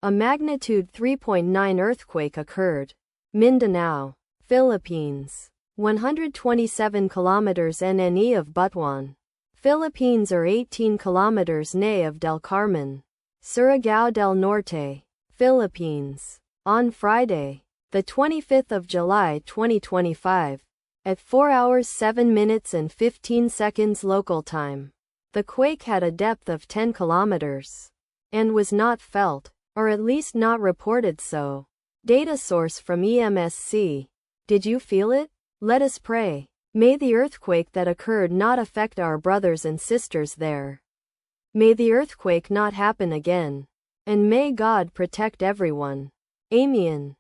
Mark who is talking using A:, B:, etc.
A: A magnitude 3.9 earthquake occurred. Mindanao, Philippines. 127 kilometers NNE of Butuan, Philippines or 18 kilometers NE of Del Carmen, Surigao del Norte, Philippines. On Friday, the 25th of July 2025, at 4 hours 7 minutes and 15 seconds local time, the quake had a depth of 10 kilometers and was not felt, or at least not reported so. Data source from EMSC. Did you feel it? Let us pray. May the earthquake that occurred not affect our brothers and sisters there. May the earthquake not happen again. And may God protect everyone. Amen.